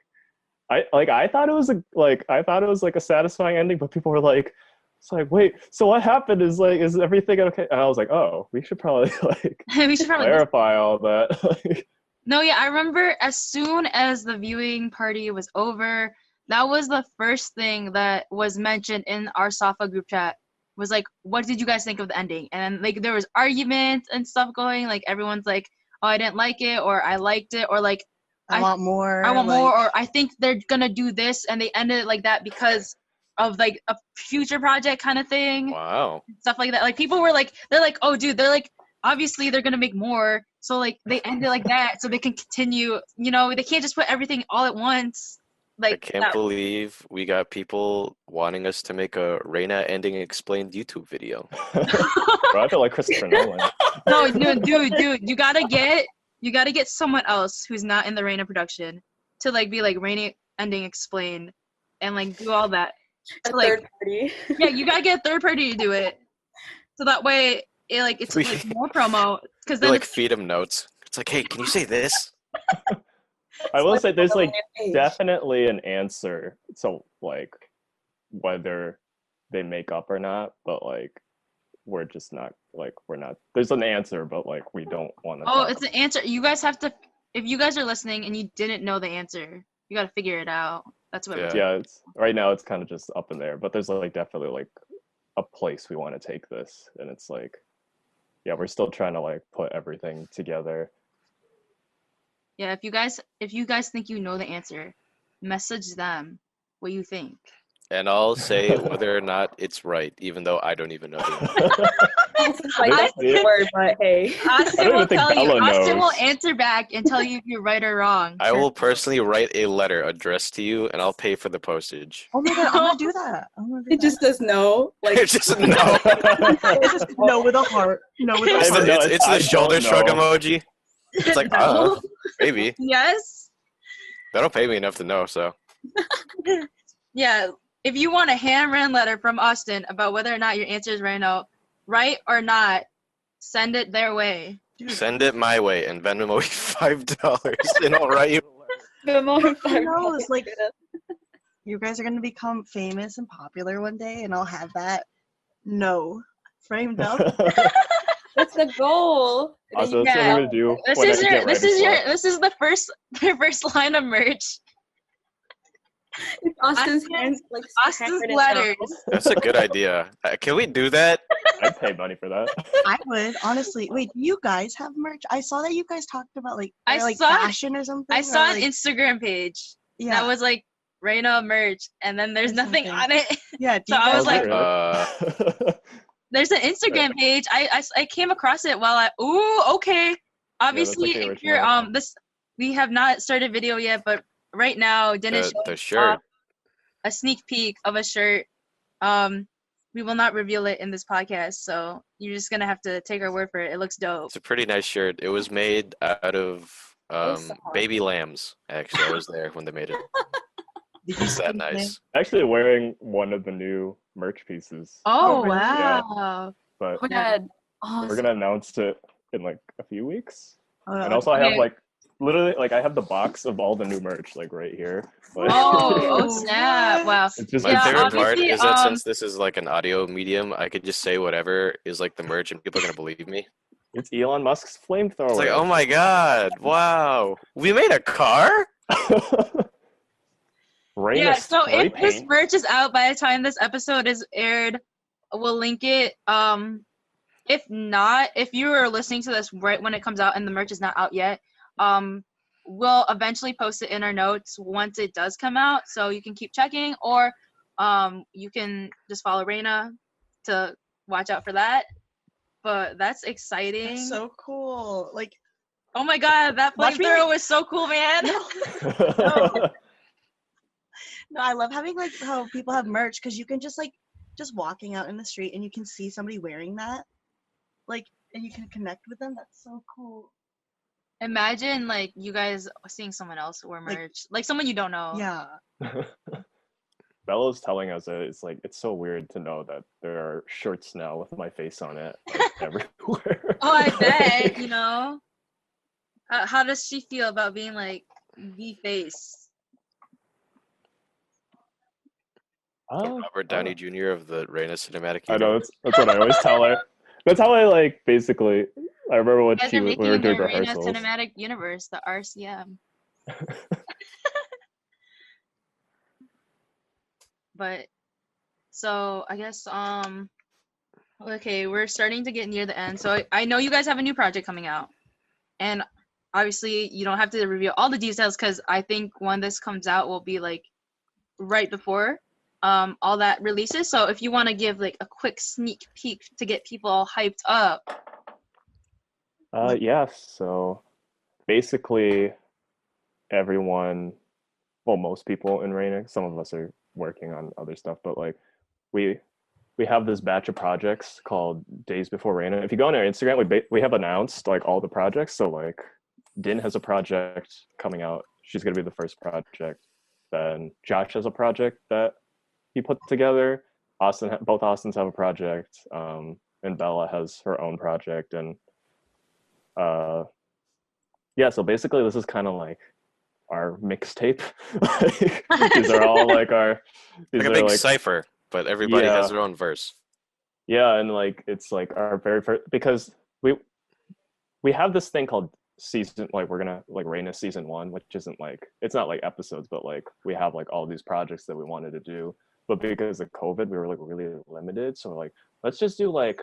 I thought it was like a satisfying ending, but people were like, it's like, wait, so what happened? Is everything okay? And I was like, oh, we should probably like clarify all that. No, yeah, I remember as soon as the viewing party was over, that was the first thing that was mentioned in our Safa group chat, was like, what did you guys think of the ending? And like there was arguments and stuff going, like everyone's like, oh, I didn't like it, or I liked it, or like I want more, or I think they're gonna do this, and they ended it like that because of like a future project kind of thing. Wow. Stuff like that. Like people were like, they're like, oh dude, they're like, obviously they're gonna make more, So like they end it like that so they can continue. You know, they can't just put everything all at once. I Like can't believe we got people wanting us to make a Reina ending explained YouTube video. Bro, I feel like Christopher Nolan. No, dude, you gotta get someone else who's not in the Reina production to like be like Reina ending explained and like do all that. A So, like, third party. yeah, you gotta get a third party to do it. So that way it's like more promo. Because You then like feed them notes. It's like, hey, can you say this? I will say there's like definitely an answer to like whether they make up or not, but like we're just not like we're not. There's an answer, but like we don't want to. Oh, it's an answer. You guys have to. If you guys are listening and you didn't know the answer, you gotta figure it out. That's what. Yeah. Yeah, it's right now. It's kind of just up in there, but there's like definitely like a place we want to take this, and it's like, yeah, we're still trying to like put everything together. Yeah, if you guys think you know the answer, message them what you think. And I'll say whether or not it's right, even though I don't even know the answer. It's like that's the word, but hey. Austin will tell you. Bella Austin will knows. answer back and tell you if you're right or wrong. I will personally write a letter addressed to you, and I'll pay for the postage. Oh my god, I'm gonna do that. It just says no. Like It's just no. It's just no with a heart. No with a It's heart. know, the, it's I the shoulder don't shrug know. emoji. It's like, No. maybe. Yes. They don't pay me enough to know, so. Yeah. If you want a handwritten letter from Austin about whether or not your answer is right or not, send it their way. Send it my way and Venmo me $5 and I'll write you a letter. Who knows? Like, you guys are gonna become famous and popular one day, and I'll have that no framed up. that's the goal. Also, that's what we're gonna do. This when I is get writing stuff. this is the first line of merch. It's Austin's hands, like Austin's handwritten letters. notes. That's a good idea. Can we do that? I'd pay money for that. I would honestly. Wait, do you guys have merch? I saw that you guys talked about like I like saw it. fashion or something. I saw or, an like, Instagram page yeah, that was like Reina merch, and then there's Or nothing something. on it. yeah. Do so you I guys was like, really? There's an Instagram page. I came across it while okay. Obviously, the if you're original. we have not started video yet, but right now Dennis The showed shirt. a sneak peek of a shirt. We will not reveal it in this podcast, so you're just gonna have to take our word for it. It looks dope. It's a pretty nice shirt. It was made out of baby lambs. Actually, I was there when they made it. Did you It's that see the nice. Actually wearing one of the new merch pieces. Oh really? wow! But Oh my god. Oh, we're gonna announce it in like a few weeks. name? And also I have Okay. like literally like I have the box of all the new merch like right here. Like, Oh snap! What? Wow. it's just My Yeah, favorite part obviously, is that since this is like an audio medium, I could just say whatever is like the merch and people are gonna believe me. it's Elon Musk's flamethrower. It's like, oh my god, wow. We made a car? Rain Yeah, is so spray if this paint. merch is out by the time this episode is aired, we'll link it. If not, if you are listening to this right when it comes out and the merch is not out yet, we'll eventually post it in our notes once it does come out, so you can keep checking, or you can just follow Reina to watch out for that. But that's exciting. That's so cool. Like, Oh my god, that Watch me- flamethrower was so cool, man. no, I love having like how people have merch because you can just like just walking out in the street and you can see somebody wearing that, like, and you can connect with them. That's so cool. Imagine like you guys seeing someone else wear merch, like someone you don't know. Yeah. Bella's telling us that it's like it's so weird to know that there are shirts now with my face on it like, everywhere. Oh, I bet, you know. How does she feel about being like the face? Robert Downey Jr. of the Reina Cinematic I know Universe. that's what I always tell her. That's how I like basically. I remember when You guys she are we making were the doing Reina rehearsals. Cinematic Universe, the RCM. But so I guess okay, we're starting to get near the end. So I know you guys have a new project coming out, and obviously you don't have to reveal all the details because I think when this comes out will be like right before all that releases. So if you want to give like a quick sneak peek to get people all hyped up. Yeah, so basically everyone, well, most people in REINA, some of us are working on other stuff, but like we we have this batch of projects called Days Before REINA. If you go on our Instagram, we have announced like all the projects. So like Din has a project coming out. She's gonna be the first project. Then Josh has a project that he put together. Both Austins have a project, and Bella has her own project, and uh, yeah. So basically, this is kind of like our mixtape. These are all like our. These Like a are big like cipher, but everybody has yeah, their own verse. yeah, and like it's like our very first because we have this thing called season, like we're gonna like REINA season 1, which isn't like, it's not like episodes, but like we have like all these projects that we wanted to do, but because of COVID we were like really limited, so we're like, let's just do like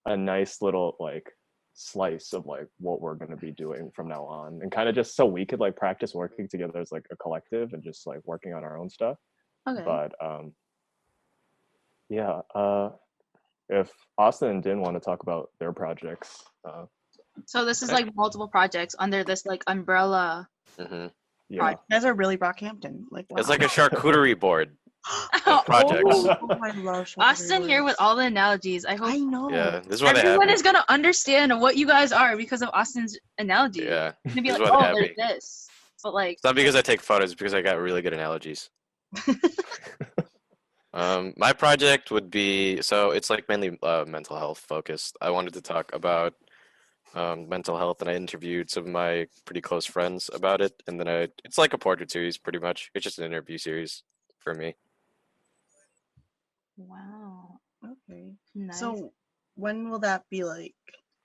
a nice little like slice of like what we're going to be doing from now on, and kind of just so we could like practice working together as like a collective and just like working on our own stuff. Okay. But yeah, if Austin and Din want to talk about their projects, So this is like multiple projects under this like umbrella. Hmm. yeah. You guys are really Brockhampton. Like, wow. It's like a charcuterie board of projects. Oh, I love Austin here with words. all the analogies. I hope I know. Yeah, this is why they have everyone me. is gonna understand what you guys are because of Austin's analogy. Yeah, It's gonna be this like, is why they oh, have there's me. this. But like, It's not because I take photos, it's because I got really good analogies. My project would be, so it's like mainly mental health focused. I wanted to talk about mental health, and I interviewed some of my pretty close friends about it, and then it's like a portrait series pretty much. It's just an interview series for me. wow, Okay. nice. So when will that be like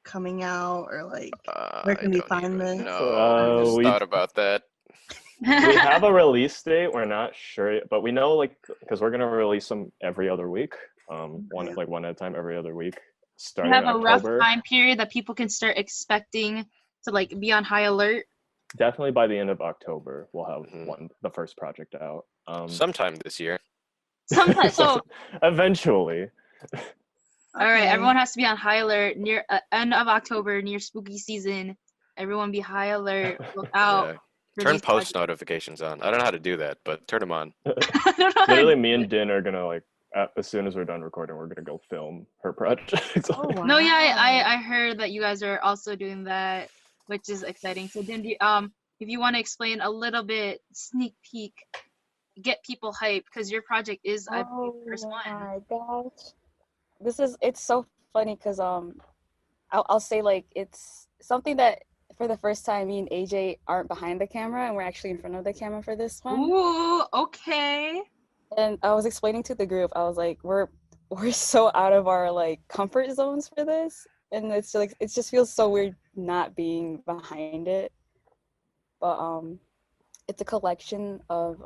coming out, or like where can I we don't find even this? know. I just we thought about that. we have a release date. We're not sure, but we know like because we're gonna release them every other week. One Okay. like one at a time every other week, You starting have in a rough October. time period that people can start expecting to like be on high alert. Definitely by the end of October, we'll have Mhm. the first project out. Sometime this year. Sometimes, so Eventually. all right, Okay. everyone has to be on high alert near end of October, near spooky season. Everyone be high alert. Look out. Yeah. For Turn these post projects. notifications on. I don't know how to do that, but turn them on. I don't know how to Literally, do me it. and Din are gonna like as soon as we're done recording, we're gonna go film her project. Oh wow. No, yeah, I heard that you guys are also doing that, which is exciting. So then, if you want to explain a little bit, sneak peek, get people hyped, because your project is, I believe, the first one. my gosh. It's so funny because I'll say like it's something that for the first time me and AJ aren't behind the camera and we're actually in front of the camera for this one. Ooh, okay. And I was explaining to the group, I was like, we're so out of our like comfort zones for this, and it's like it just feels so weird not being behind it. But it's a collection of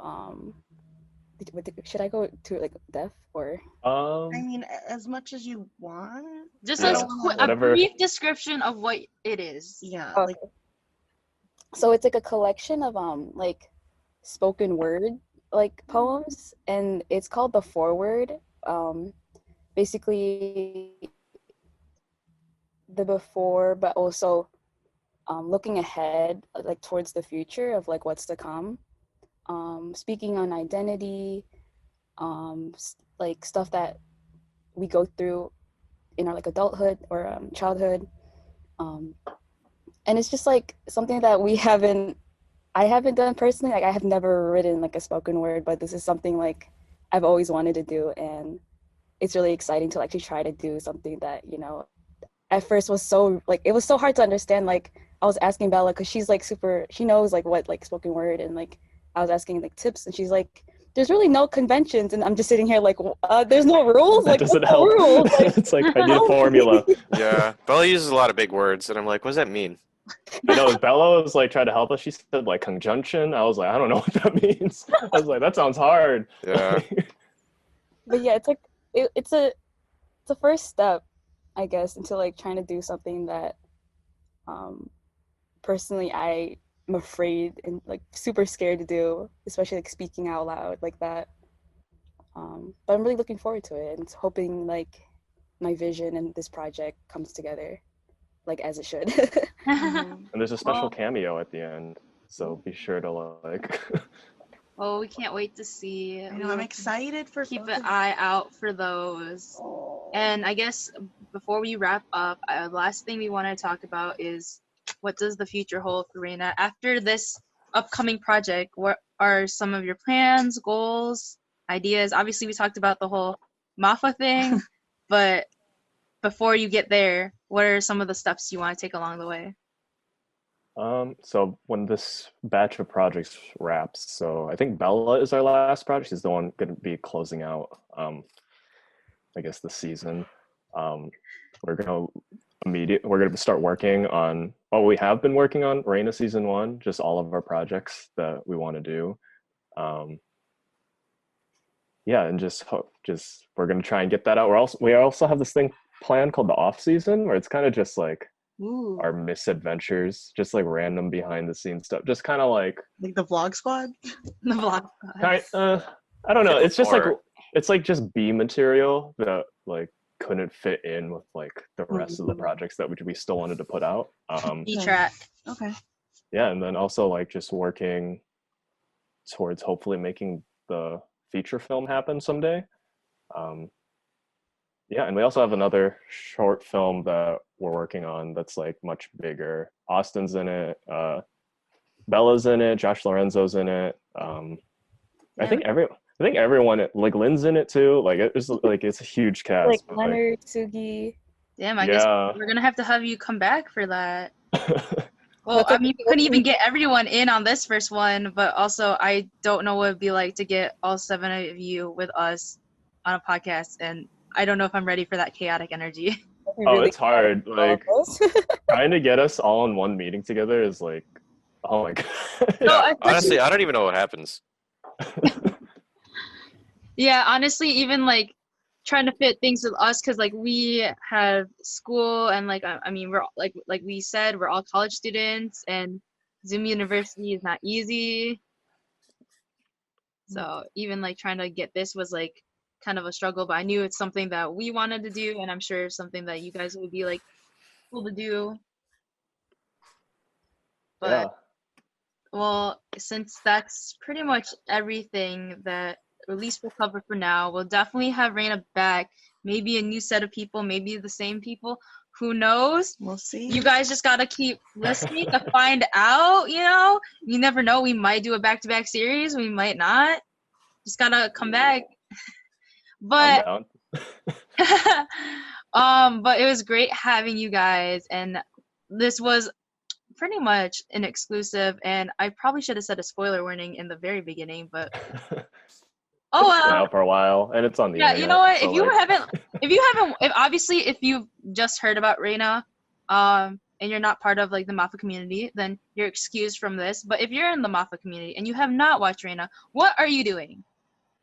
should I go to like depth or? I mean, as much as you want. Just Yeah, a whatever. brief description of what it is. Yeah. Okay. Like. So it's like a collection of like spoken word like poems, and it's called the foreword. Basically the before, but also looking ahead, like towards the future of like what's to come. Speaking on identity, like stuff that we go through in our like adulthood or childhood, and it's just like something that I haven't done personally. Like I have never written like a spoken word, but this is something like I've always wanted to do, and it's really exciting to actually try to do something that, you know, at first was so like it was so hard to understand. Like I was asking Bella because she's like she knows like what like spoken word, and like I was asking like tips, and she's like, there's really no conventions, and I'm just sitting here like there's no rules. That Like doesn't what's the help. rules? Like, It's like I need a formula. Yeah, Bella uses a lot of big words, and I'm like, what does that mean? I know Bella was like trying to help us. She said like conjunction. I was like, I don't know what that means. I was like, that sounds hard. Yeah. but yeah, it's like it's a first step, I guess, into like trying to do something that personally I'm afraid and like super scared to do, especially like speaking out loud like that. But I'm really looking forward to it and hoping like my vision and this project comes together. like as it should. Mhm. And there's a special Well- cameo at the end, so be sure to like. Oh, we can't wait to see. I know, I'm excited for Keep both an of eye out for those. Oh. And I guess before we wrap up, last thing we want to talk about is what does the future hold for Reina after this upcoming project? What are some of your plans, goals, ideas? Obviously, we talked about the whole MAFA thing, but before you get there, what are some of the steps you want to take along the way? So when this batch of projects wraps, so I think Bella is our last project. She's the one going to be closing out, I guess, the season. We're gonna start working on what we have been working on, Reina season 1, just all of our projects that we want to do. Yeah, and just we're gonna try and get that out. We also have this thing planned called the off season, where it's kind of just like Ooh. our misadventures, just like random behind the scenes stuff, just kind of like Like the vlog squad? The vlog. I don't know. It's just like Or- it's like just B material that like couldn't fit in with like the rest of the projects that we still wanted to put out. E-track. Okay. Yeah, and then also like just working towards hopefully making the feature film happen someday. Yeah, and we also have another short film that we're working on that's like much bigger. Austin's in it, Bella's in it, Josh Lorenzo's in it. I think everyone, like Lynn's in it too. Like it's a huge cast. Like but, Leonard, Sugi. Damn, I guess we're gonna have to have you come back for that. Well, That's I mean, we couldn't even get everyone in on this first one, but also I don't know what it'd be like to get all 7 of you with us on a podcast, and I don't know if I'm ready for that chaotic energy. Oh, it's hard. Like trying to get us all in one meeting together is like, oh my god. Yeah, honestly, I don't even know what happens. Yeah, honestly, even like trying to fit things with us, because like we have school, and like I mean we're like we said, we're all college students, and Zoom University is not easy. So even like trying to get this was like kind of a struggle, but I knew it's something that we wanted to do, and I'm sure something that you guys would be like cool to do. But Yeah. well, since that's pretty much everything that at least we'll cover for now, we'll definitely have Reina back. Maybe a new set of people, maybe the same people. Who knows? We'll see. You guys just gotta keep listening to find out, you know? You never know. We might do a back-to-back series. We might not. Just gotta come back. But but it was great having you guys, and this was pretty much an exclusive, and I probably should have said a spoiler warning in the very beginning, but oh It's been well. out for a while, and it's on the Yeah, internet. you know what? So If you've just heard about Reina, and you're not part of like the Mafa community, then you're excused from this. But if you're in the Mafa community and you have not watched Reina, what are you doing?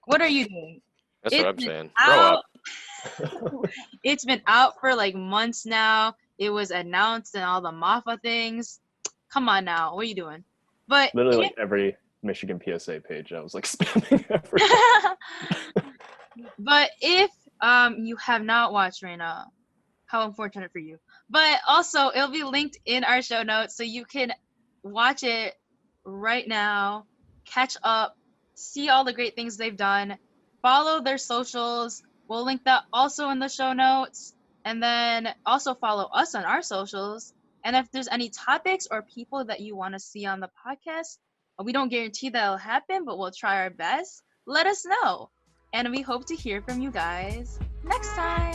What are you doing? That's what I'm saying. Grow Out. up. It's been out for like months now. It was announced and all the Mafa things. Come on now, what are you doing? But literally like every Michigan PSA page, I was like spamming everything. But if you have not watched Reina, how unfortunate for you. But also, it'll be linked in our show notes, so you can watch it right now, catch up, see all the great things they've done, follow their socials. We'll link that also in the show notes, and then also follow us on our socials. And if there's any topics or people that you want to see on the podcast, we don't guarantee that'll happen, but we'll try our best. Let us know. And we hope to hear from you guys next time.